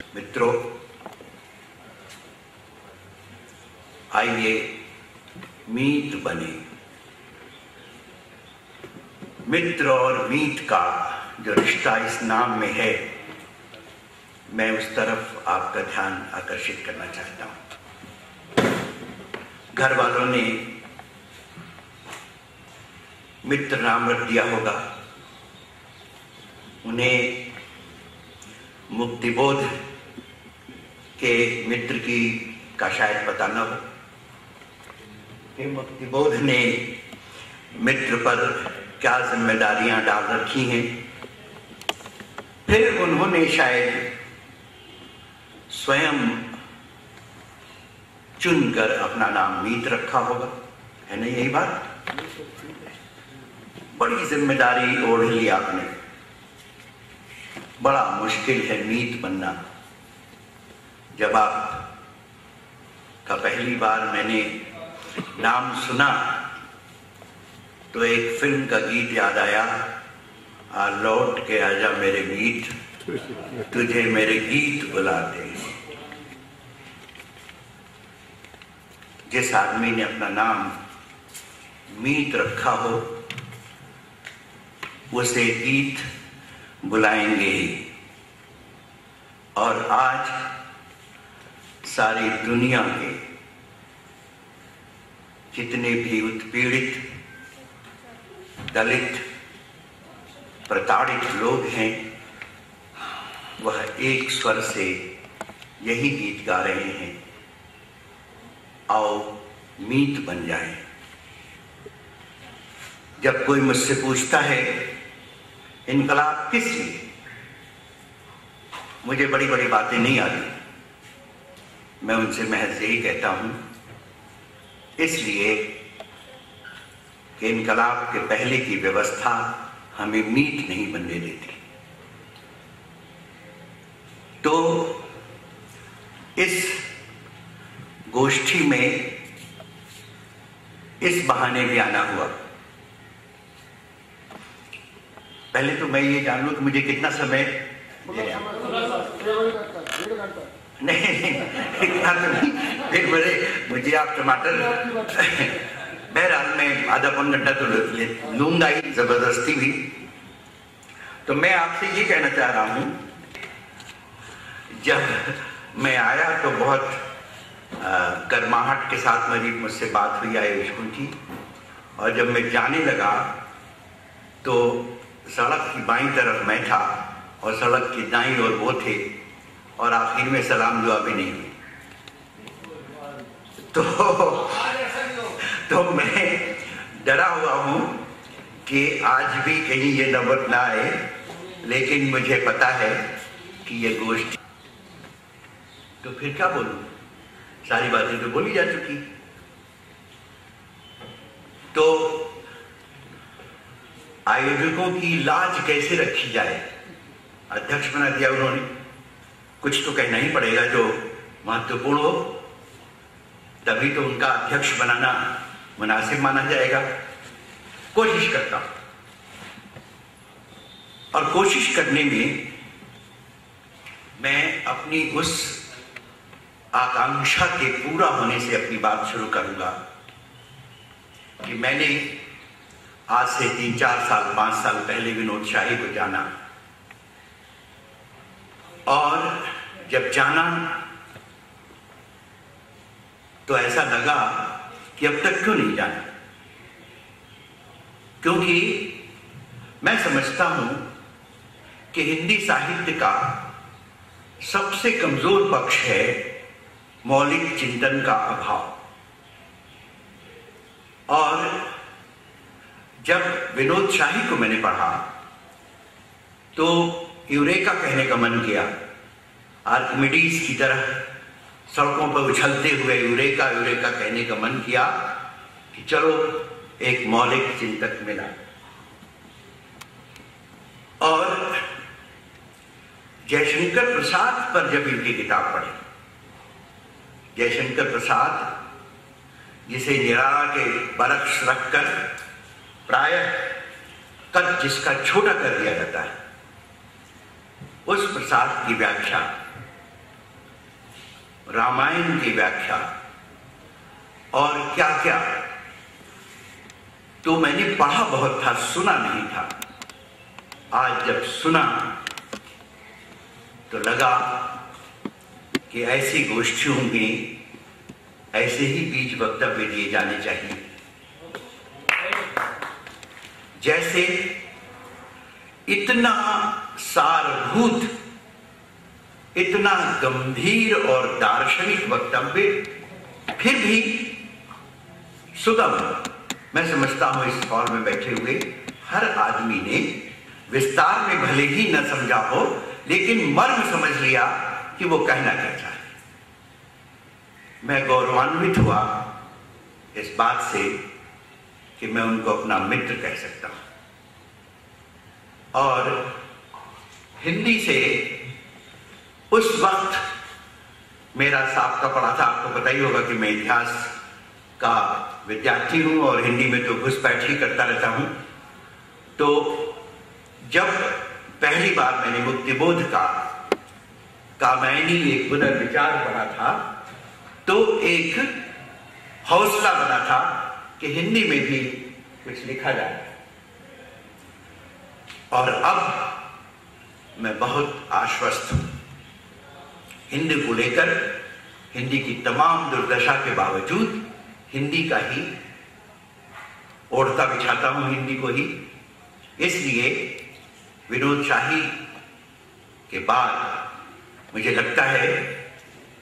मित्रों, आइए मीत बने। मित्र और मीत का जो रिश्ता इस नाम में है, मैं उस तरफ आपका ध्यान आकर्षित करना चाहता हूं। घर वालों ने मित्र नाम रख दिया होगा, उन्हें मुक्तिबोध के मित्र का शायद पता न हो कि मुक्तिबोध ने मित्र पर क्या जिम्मेदारियां डाल रखी हैं। फिर उन्होंने शायद स्वयं चुनकर अपना नाम मीत रखा होगा, है ना? यही बात। बड़ी जिम्मेदारी ओढ़ ली आपने। बड़ा मुश्किल है मीत बनना। जब आप का पहली बार मैंने नाम सुना तो एक फिल्म का गीत याद आया, आ लौट के आजा मेरे मीत, तुझे मेरे गीत बुलाते। जिस आदमी ने अपना नाम मीत रखा हो, उसे गीत बुलाएंगे ही। और आज सारी दुनिया के जितने भी उत्पीड़ित, दलित, प्रताड़ित लोग हैं, वह एक स्वर से यही गीत गा रहे हैं, आओ मीत बन जाए। जब कोई मुझसे पूछता है इनकलाब किस लिए, मुझे बड़ी बड़ी बातें नहीं आती। मैं उनसे महज यही कहता हूं, इसलिए कि इनकलाब के पहले की व्यवस्था हमें मीत नहीं बनने देती। तो इस गोष्ठी में इस बहाने भी आना हुआ। पहले तो मैं ये जान लूं कि मुझे कितना समय नहीं इतना तो नहीं, फिर मुझे आप टमाटर बहरहाल मैं आधा पौन घंटा तो लूंगा ही, जबरदस्ती भी। तो मैं आपसे ये कहना चाह रहा हूं, जब मैं आया तो बहुत गर्माहट के साथ मेरी मुझसे बात हुई आयुष्मान की, और जब मैं जाने लगा तो सड़क की बाईं तरफ मैं था और सड़क की दाईं ओर वो थे, और आखिर में सलाम दुआ भी नहीं हुई। तो मैं डरा हुआ हूं कि आज भी कहीं ये नौबत ना आए, लेकिन मुझे पता है कि ये गोष्ठी, तो फिर क्या बोलूं, सारी बातें तो बोली जा चुकी। तो आयोजकों की लाज कैसे रखी जाए, अध्यक्ष बना दिया उन्होंने, कुछ तो कहना ही पड़ेगा जो महत्वपूर्ण हो, तभी तो उनका अध्यक्ष बनाना मुनासिब माना जाएगा। कोशिश करता हूं, और कोशिश करने में मैं अपनी उस आकांक्षा के पूरा होने से अपनी बात शुरू करूंगा कि मैंने आज से 3-4 साल 5 साल पहले विनोद शाही को जाना, और जब जाना तो ऐसा लगा कि अब तक क्यों नहीं जाना, क्योंकि मैं समझता हूं कि हिंदी साहित्य का सबसे कमजोर पक्ष है मौलिक चिंतन का अभाव। और जब विनोद शाही को मैंने पढ़ा तो यूरेका कहने का मन किया, आर्किमिडीज की तरह सड़कों पर उछलते हुए यूरेका यूरेका कहने का मन किया कि चलो एक मौलिक चिंतक मिला। और जयशंकर प्रसाद पर जब इनकी किताब पढ़ी, जयशंकर प्रसाद जिसे निराला के बरक्स रखकर प्रायः कद जिसका छोटा कर दिया जाता है, उस प्रसाद की व्याख्या रामायण की व्याख्या और क्या क्या, तो मैंने पढ़ा बहुत था, सुना नहीं था। आज जब सुना तो लगा कि ऐसी गोष्ठियों में ऐसे ही बीज वक्तव्य दिए जाने चाहिए, जैसे इतना सारभूत, इतना गंभीर और दार्शनिक वक्तव्य, फिर भी सुगम। मैं समझता हूं इस हॉल में बैठे हुए हर आदमी ने विस्तार में भले ही न समझा हो, लेकिन मर्म समझ लिया कि वो कहना क्या चाहे। मैं गौरवान्वित हुआ इस बात से कि मैं उनको अपना मित्र कह सकता हूं। और हिंदी से उस वक्त मेरा साबका पड़ा था, आपको पता ही होगा कि मैं इतिहास का विद्यार्थी हूं और हिंदी में तो घुसपैठ ही करता रहता हूं। तो जब पहली बार मैंने मुक्तिबोध का कामायनी एक पुनर्विचार पढ़ा था, तो एक हौसला बना था कि हिंदी में भी कुछ लिखा जाए। और अब मैं बहुत आश्वस्त हूं हिंदी को लेकर। हिंदी की तमाम दुर्दशा के बावजूद हिंदी का ही ओढ़ता बिछाता हूं, हिंदी को ही। इसलिए विनोद शाही के बाद मुझे लगता है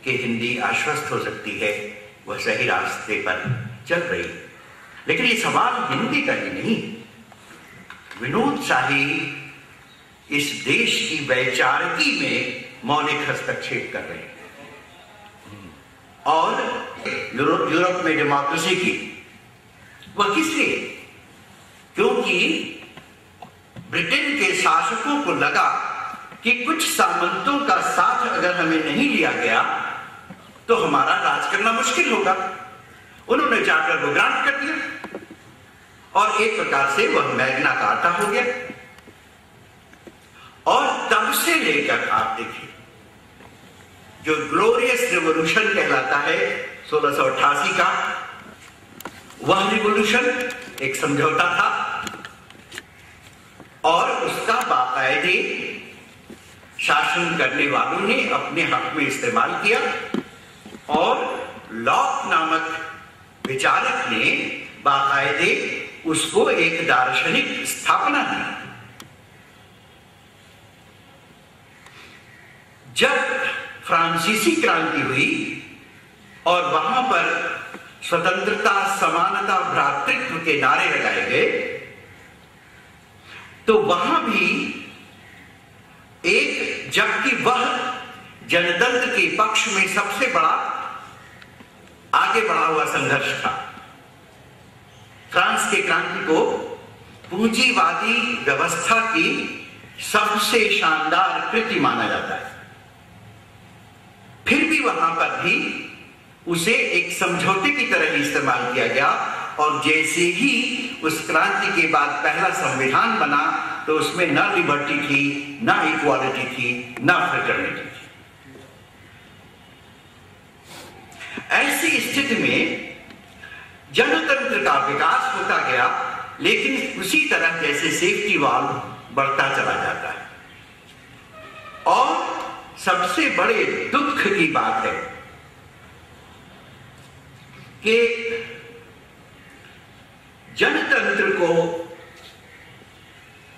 कि हिंदी आश्वस्त हो सकती है, वह सही रास्ते पर चल रही। लेकिन ये सवाल हिंदी का ही नहीं, विनोद शाही इस देश की वैचारिकी में मौलिक हस्तक्षेप कर रहे हैं। और यूरोप में डेमोक्रेसी की, वह किस लिए? क्योंकि ब्रिटेन के शासकों को लगा कि कुछ सामंतों का साथ अगर हमें नहीं लिया गया तो हमारा राज करना मुश्किल होगा। उन्होंने चार्टर को ग्रांट कर दिया और एक प्रकार से वह मैग्ना कार्टा हो गया। और तब से लेकर आप देखिए, जो ग्लोरियस रिवॉल्यूशन कहलाता है 1688 का, वह रिवॉल्यूशन एक समझौता था और उसका बाकायदे शासन करने वालों ने अपने हक में इस्तेमाल किया। और लॉक नामक विचारक ने बाकायदे उसको एक दार्शनिक स्थापना दी। जब फ्रांसीसी क्रांति हुई और वहां पर स्वतंत्रता, समानता, भ्रातृत्व के नारे लगाए गए, तो वहां भी एक, जबकि वह जनतंत्र के पक्ष में सबसे बड़ा आगे बढ़ा हुआ संघर्ष था। फ्रांस के क्रांति को पूंजीवादी व्यवस्था की सबसे शानदार कृति माना जाता है। फिर भी वहां पर भी उसे एक समझौते की तरह ही इस्तेमाल किया गया। और जैसे ही उस क्रांति के बाद पहला संविधान बना, तो उसमें ना लिबर्टी थी, ना इक्वालिटी थी, ना फ्रेटर्निटी थी। ऐसी स्थिति में जनतंत्र का विकास होता गया, लेकिन उसी तरह जैसे सेफ्टी वाल्व बढ़ता चला जाता है। और सबसे बड़े दुख की बात है कि जनतंत्र को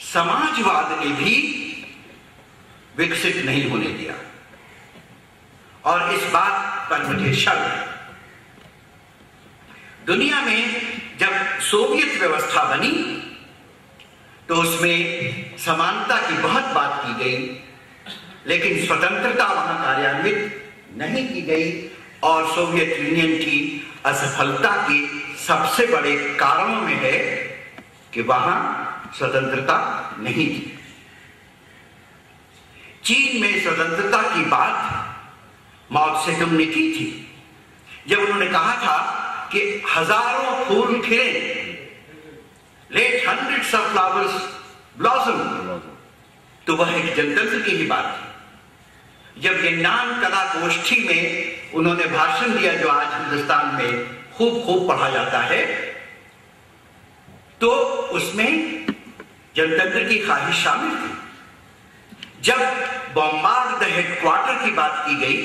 समाजवाद ने भी विकसित नहीं होने दिया। और इस बात पर मुझे शक है। दुनिया में जब सोवियत व्यवस्था बनी तो उसमें समानता की बहुत बात की गई, लेकिन स्वतंत्रता वहां कार्यान्वित नहीं की गई। और सोवियत यूनियन की असफलता के सबसे बड़े कारणों में है कि वहां स्वतंत्रता नहीं थी। चीन में स्वतंत्रता की बात माओ सेतुंग ने की थी, जब उन्होंने कहा था कि हजारों फूल खिले, let hundreds of flowers blossom, तो वह एक जनतंत्र की ही बात थी। जब ज्ञान कला गोष्ठी में उन्होंने भाषण दिया, जो आज हिंदुस्तान में खूब पढ़ा जाता है, तो उसमें जनतंत्र की ख्वाहिश शामिल थी। जब बॉम्बार्ड द हेडक्वार्टर की बात की गई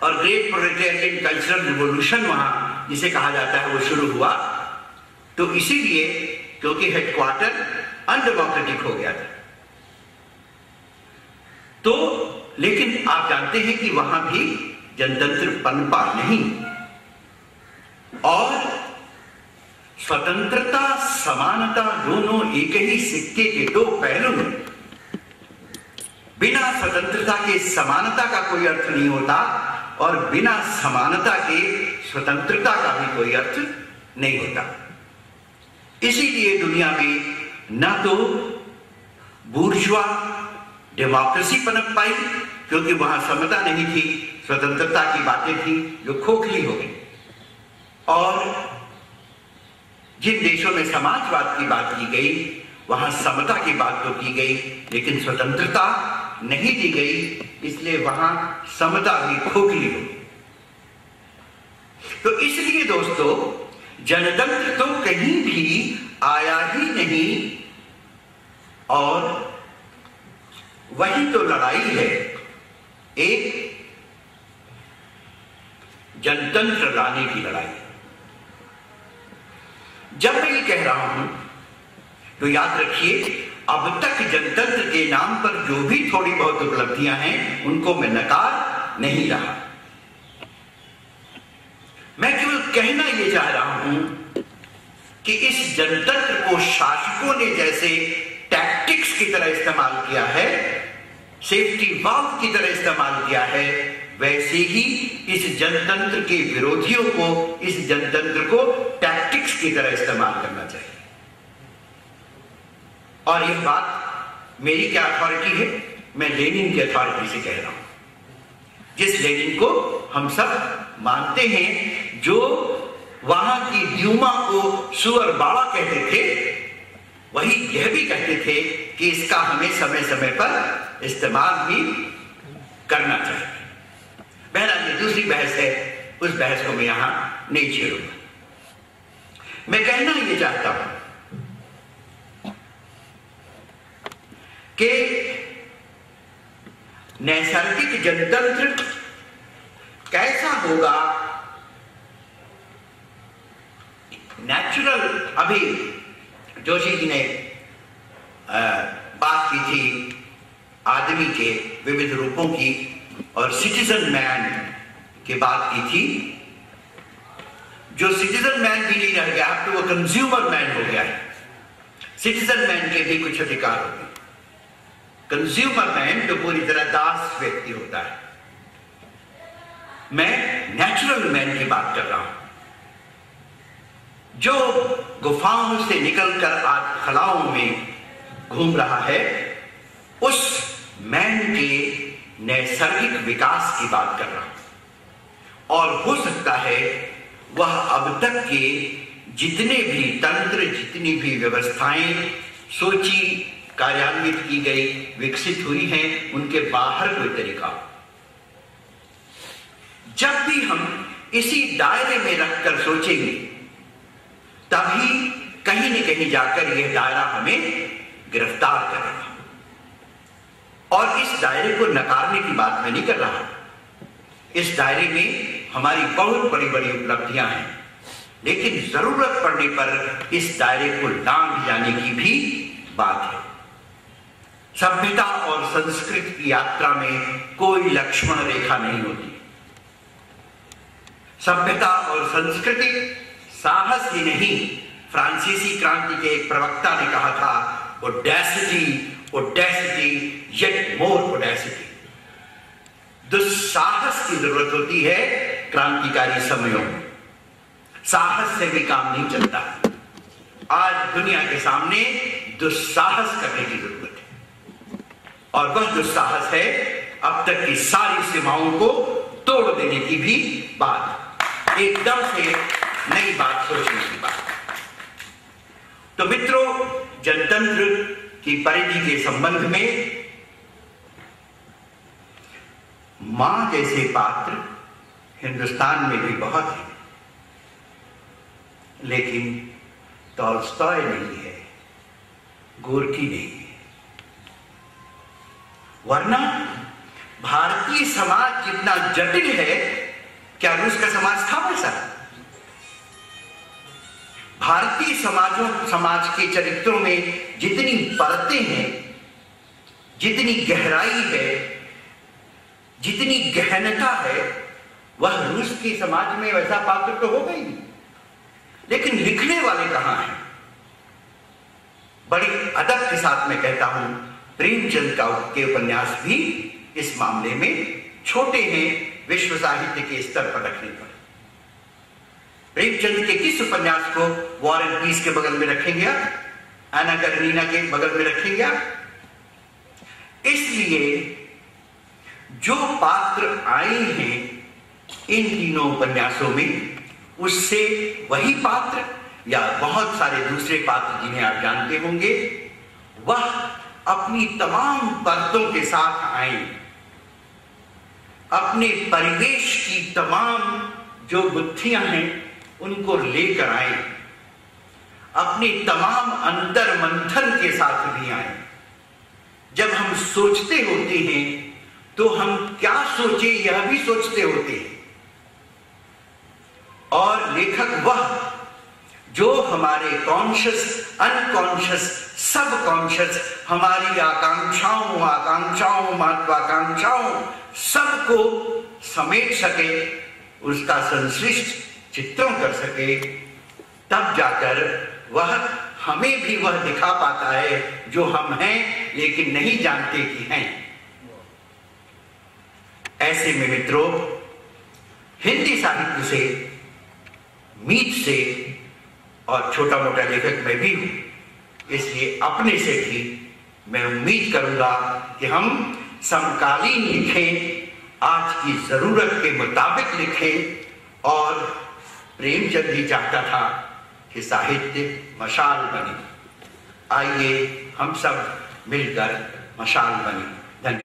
और ग्रेट प्रोलेटेरियन कल्चरल रिवॉल्यूशन वहां जिसे कहा जाता है वो शुरू हुआ, तो इसीलिए क्योंकि हेडक्वार्टर अनडेमोक्रेटिक हो गया था। तो लेकिन आप जानते हैं कि वहां भी जनतंत्र पनपा नहीं, और स्वतंत्रता समानता दोनों एक ही सिक्के के दो पहलू हैं। बिना स्वतंत्रता के समानता का कोई अर्थ नहीं होता, और बिना समानता के स्वतंत्रता का भी कोई अर्थ नहीं होता। इसीलिए दुनिया में न तो बूर्जुआ डेमोक्रेसी पनप पाई, क्योंकि वहां समता नहीं थी, स्वतंत्रता की बातें थी जो खोखली हो गई, और जिन देशों में समाजवाद की बात की गई वहां समता की बात तो की गई, लेकिन स्वतंत्रता नहीं दी गई, इसलिए वहां समता भी खोखली हो गई। तो इसलिए दोस्तों, जनतंत्र तो कहीं भी आया ही नहीं, और वही तो लड़ाई है, एक जनतंत्र लाने की लड़ाई। जब मैं ये कह रहा हूं तो याद रखिए, अब तक जनतंत्र के नाम पर जो भी थोड़ी बहुत उपलब्धियां हैं उनको मैं नकार नहीं रहा। मैं केवल कहना यह चाह रहा हूं कि इस जनतंत्र को शासकों ने जैसे टैक्टिक्स की तरह इस्तेमाल किया है, सेफ्टी वाल्व की तरह इस्तेमाल किया है, वैसे ही इस जनतंत्र के विरोधियों को, इस जनतंत्र को टैक्टिक्स की तरह इस्तेमाल करना चाहिए। और यह बात मेरी क्या अथॉरिटी है, मैं लेनिन की अथॉरिटी से कह रहा हूं, जिस लेनिन को हम सब मानते हैं, जो वहां की ड्यूमा को सुअर बाड़ा कहते थे, वही यह भी कहते थे कि इसका हमें समय समय पर इस्तेमाल भी करना चाहिए। बहरहाल ये दूसरी बहस है, उस बहस को मैं यहां नहीं छेड़ूंगा। मैं कहना ये चाहता हूं कि नैसर्गिक जनतंत्र कैसा होगा। नेचुरल, अभी जोशी जी ने बात की थी आदमी के विविध रूपों की, और सिटीजन मैन की बात की थी। जो सिटीजन मैन भी नहीं रह गया, तो वो कंज्यूमर मैन हो गया है। सिटीजन मैन के भी कुछ अधिकार होते हैं, कंज्यूमर मैन तो पूरी तरह दास व्यक्ति होता है। मैं नेचुरल मैन की बात कर रहा हूं, जो गुफाओं से निकलकर आज खलाओं में घूम रहा है, उस मैन के नैसर्गिक विकास की बात कर रहा हूं। और हो सकता है वह अब तक के जितने भी तंत्र, जितनी भी व्यवस्थाएं सोची, कार्यान्वित की गई, विकसित हुई हैं, उनके बाहर कोई तरीका हो। जब भी हम इसी दायरे में रखकर सोचेंगे, तभी कहीं न कहीं जाकर यह दायरा हमें गिरफ्तार करेगा। और इस दायरे को नकारने की बात मैं नहीं कर रहा। इस दायरे में हमारी बहुत बड़ी बड़ी उपलब्धियां हैं, लेकिन जरूरत पड़ने पर इस दायरे को लांघ जाने की भी बात है। सभ्यता और संस्कृति की यात्रा में कोई लक्ष्मण रेखा नहीं होती। सभ्यता और संस्कृति साहस ही नहीं, फ्रांसीसी क्रांति के एक प्रवक्ता ने कहा था, ऑडेसिटी ऑडेसिटी येट मोर ऑडेसिटी। दुस्साहस की जरूरत होती है क्रांतिकारी समयों में। साहस से भी काम नहीं चलता। आज दुनिया के सामने दुस्साहस करने की जरूरत है, और वह दुस्साहस है अब तक की सारी सीमाओं को तोड़ देने की भी बात, एकदम से नई बात सोचने की बात। तो मित्रों, जनतंत्र की परिधि के संबंध में मां जैसे पात्र हिंदुस्तान में भी बहुत हैं, लेकिन टॉल्स्टॉय नहीं है, गोर्की नहीं है। वरना भारतीय समाज जितना जटिल है, क्या रूस का समाज था वैसा? भारतीय समाज के चरित्रों में जितनी परतें हैं, जितनी गहराई है, जितनी गहनता है, वह रूस के समाज में वैसा पात्र तो होगा ही नहीं। लेकिन लिखने वाले कहां हैं? बड़ी अदब के साथ मैं कहता हूं, प्रेमचंद के उपन्यास भी इस मामले में छोटे हैं विश्व साहित्य के स्तर पर रखने पर। प्रेमचंद के किस उपन्यास को वॉर एंड पीस के बगल में रखेंगे आप? एना कारेनिना के बगल में रखेंगे आप? इसलिए जो पात्र आए हैं इन तीनों उपन्यासों में, उससे वही पात्र या बहुत सारे दूसरे पात्र जिन्हें आप जानते होंगे, वह अपनी तमाम परतों के साथ आए, अपने परिवेश की तमाम जो गुत्थियां हैं उनको लेकर आए, अपने तमाम अंतर मंथन के साथ भी आए। जब हम सोचते होते हैं तो हम क्या सोचे यह भी सोचते होते हैं, और लेखक वह जो हमारे कॉन्शियस, अनकॉन्शियस, सबकॉन्शियस, हमारी आकांक्षाओं महत्वाकांक्षाओं सबको समेट सके, उसका संश्लिष्ट चित्रण कर सके, तब जाकर वह हमें भी वह दिखा पाता है जो हम हैं लेकिन नहीं जानते कि हैं। ऐसे में मित्रों, हिंदी साहित्य से, मीत से, और छोटा मोटा लेखक मैं भी हूं, इसलिए अपने से भी मैं उम्मीद करूंगा कि हम समकालीन लिखें, आज की जरूरत के मुताबिक लिखें। और प्रेमचंद जी चाहता था कि साहित्य मशाल बने। आइए हम सब मिलकर मशाल बने।